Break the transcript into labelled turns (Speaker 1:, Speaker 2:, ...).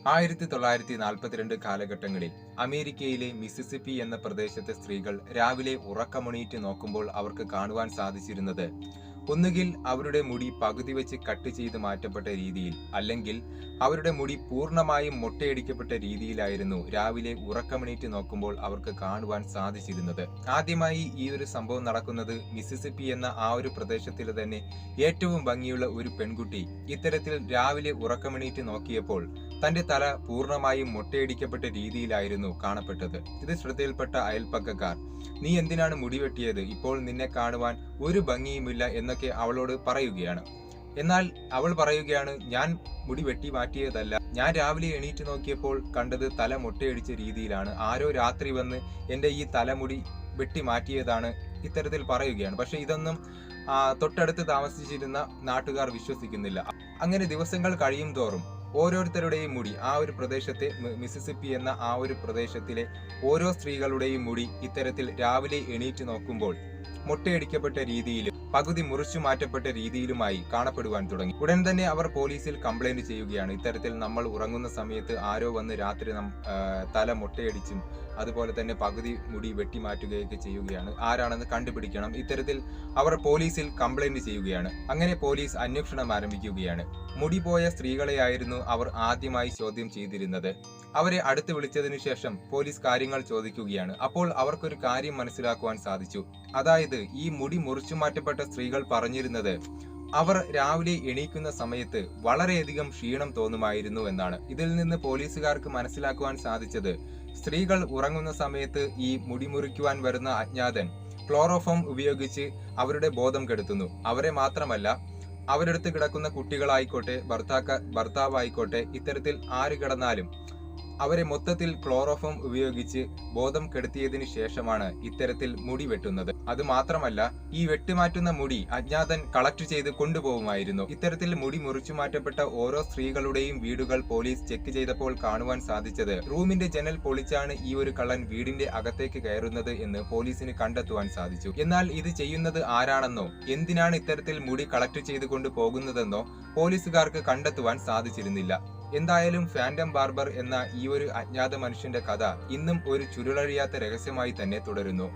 Speaker 1: 1942 കാലഘട്ടങ്ങളിൽ അമേരിക്കയിലെ മിസിസിപ്പി എന്ന പ്രദേശത്തെ സ്ത്രീകൾ രാവിലെ ഉറക്കമണിയിട്ട് നോക്കുമ്പോൾ അവർക്ക് കാണുവാൻ സാധിച്ചിരുന്നത് ഒന്നുകിൽ അവരുടെ മുടി പകുതി വെച്ച് കട്ട് ചെയ്ത് മാറ്റപ്പെട്ട രീതിയിൽ, അല്ലെങ്കിൽ അവരുടെ മുടി പൂർണ്ണമായും മൊട്ടയടിക്കപ്പെട്ട രീതിയിലായിരുന്നു രാവിലെ ഉറക്കമണിയിട്ട് നോക്കുമ്പോൾ അവർക്ക് കാണുവാൻ സാധിച്ചിരുന്നത്. ആദ്യമായി ഈ ഒരു സംഭവം നടക്കുന്നത് മിസിസിപ്പി എന്ന ആ ഒരു പ്രദേശത്തിലെ തന്നെ ഏറ്റവും ഭംഗിയുള്ള ഒരു പെൺകുട്ടി ഇത്തരത്തിൽ രാവിലെ ഉറക്കമണിയിട്ട് നോക്കിയപ്പോൾ തന്റെ തല പൂർണ്ണമായും മൊട്ടയടിക്കപ്പെട്ട രീതിയിലായിരുന്നു കാണപ്പെട്ടത്. ഇത് ശ്രദ്ധയിൽപ്പെട്ട അയൽപ്പക്കക്കാർ, നീ എന്തിനാണ് മുടി വെട്ടിയത്, ഇപ്പോൾ നിന്നെ കാണുവാൻ ഒരു ഭംഗിയുമില്ല എന്നൊക്കെ അവളോട് പറയുകയാണ്. എന്നാൽ അവൾ പറയുകയാണ്, ഞാൻ മുടി വെട്ടി മാറ്റിയതല്ല, ഞാൻ രാവിലെ എണീറ്റ് നോക്കിയപ്പോൾ കണ്ടത് തല മൊട്ടയടിച്ച രീതിയിലാണ്, ആരോ രാത്രി വന്ന് എൻ്റെ ഈ തലമുടി വെട്ടി മാറ്റിയതാണ്, ഇത്തരത്തിൽ പറയുകയാണ്. പക്ഷെ ഇതൊന്നും തൊട്ടടുത്ത് താമസിച്ചിരുന്ന നാട്ടുകാർ വിശ്വസിക്കുന്നില്ല. അങ്ങനെ ദിവസങ്ങൾ കഴിയും തോറും ഓരോരുത്തരുടെയും മുടി, ആ ഒരു പ്രദേശത്തെ മിസിസിപ്പി എന്ന ആ ഒരു പ്രദേശത്തിലെ ഓരോ സ്ത്രീകളുടെയും മുടി ഇത്തരത്തിൽ രാവിലെ എണീറ്റ് നോക്കുമ്പോൾ മൊട്ടയടിക്കപ്പെട്ട രീതിയിലും പകുതി മുറിച്ചു മാറ്റപ്പെട്ട രീതിയിലുമായി കാണപ്പെടുവാൻ തുടങ്ങി. ഉടൻ തന്നെ അവർ പോലീസിൽ കംപ്ലൈന്റ് ചെയ്യുകയാണ്. ഇത്തരത്തിൽ നമ്മൾ ഉറങ്ങുന്ന സമയത്ത് ആരോ വന്ന് രാത്രി തല മൊട്ടയടിച്ചും അതുപോലെ തന്നെ പകുതി മുടി വെട്ടിമാറ്റുകയൊക്കെ ചെയ്യുകയാണ്, ആരാണെന്ന് കണ്ടുപിടിക്കണം. ഇത്തരത്തിൽ അവർ പോലീസിൽ കംപ്ലൈന്റ് ചെയ്യുകയാണ്. അങ്ങനെ പോലീസ് അന്വേഷണം ആരംഭിക്കുകയാണ്. മുടി പോയ സ്ത്രീകളെയായിരുന്നു അവർ ആദ്യമായി ചോദ്യം ചെയ്തിരുന്നത്. അവരെ അടുത്ത് വിളിച്ചതിനു ശേഷം പോലീസ് കാര്യങ്ങൾ ചോദിക്കുകയാണ്. അപ്പോൾ അവർക്കൊരു കാര്യം മനസ്സിലാക്കുവാൻ സാധിച്ചു. അതായത് ഈ മുടി മുറിച്ചു മാറ്റപ്പെട്ട സ്ത്രീകൾ പറഞ്ഞിരുന്നത് അവർ രാവിലെ എണീക്കുന്ന സമയത്ത് വളരെയധികം ക്ഷീണം തോന്നുമായിരുന്നു എന്നാണ്. ഇതിൽ നിന്ന് പോലീസുകാർക്ക് മനസ്സിലാക്കുവാൻ സാധിച്ചത് സ്ത്രീകൾ ഉറങ്ങുന്ന സമയത്ത് ഈ മുടി മുറിക്കുവാൻ വരുന്ന അജ്ഞാതൻ ക്ലോറോഫോം ഉപയോഗിച്ച് അവരുടെ ബോധം കെടുത്തുന്നു. അവരെ മാത്രമല്ല, അവരടുത്ത് കിടക്കുന്ന കുട്ടികളായിക്കോട്ടെ, ഭർത്താവായിക്കോട്ടെ, ഇത്തരത്തിൽ ആര് കിടന്നാലും അവരെ മൊത്തത്തിൽ ക്ലോറോഫോം ഉപയോഗിച്ച് ബോധം കെടുത്തിയതിനു ശേഷമാണ് ഇത്തരത്തിൽ മുടി വെട്ടുന്നത്. അത് മാത്രമല്ല, ഈ വെട്ടിമാറ്റുന്ന മുടി അജ്ഞാതൻ കളക്ട് ചെയ്ത് കൊണ്ടുപോകുമായിരുന്നു. ഇത്തരത്തിൽ മുടി മുറിച്ചു മാറ്റപ്പെട്ട ഓരോ സ്ത്രീകളുടെയും വീടുകൾ പോലീസ് ചെക്ക് ചെയ്തപ്പോൾ കാണുവാൻ സാധിച്ചത് റൂമിന്റെ ജനൽ പൊളിച്ചാണ് ഈ ഒരു കള്ളൻ വീടിന്റെ അകത്തേക്ക് കയറുന്നത് എന്ന് പോലീസിന് കണ്ടെത്തുവാൻ സാധിച്ചു. എന്നാൽ ഇത് ചെയ്യുന്നത് ആരാണെന്നോ എന്തിനാണ് ഇത്തരത്തിൽ മുടി കളക്ട് ചെയ്ത് കൊണ്ടുപോകുന്നതെന്നോ പോലീസുകാർക്ക് കണ്ടെത്തുവാൻ സാധിച്ചിരുന്നില്ല. എന്തായാലും ഫാന്റം ബാർബർ എന്ന ഈ ഒരു അജ്ഞാത മനുഷ്യന്റെ കഥ ഇന്നും ഒരു ചുരുളഴിയാത്ത രഹസ്യമായി തന്നെ തുടരുന്നു.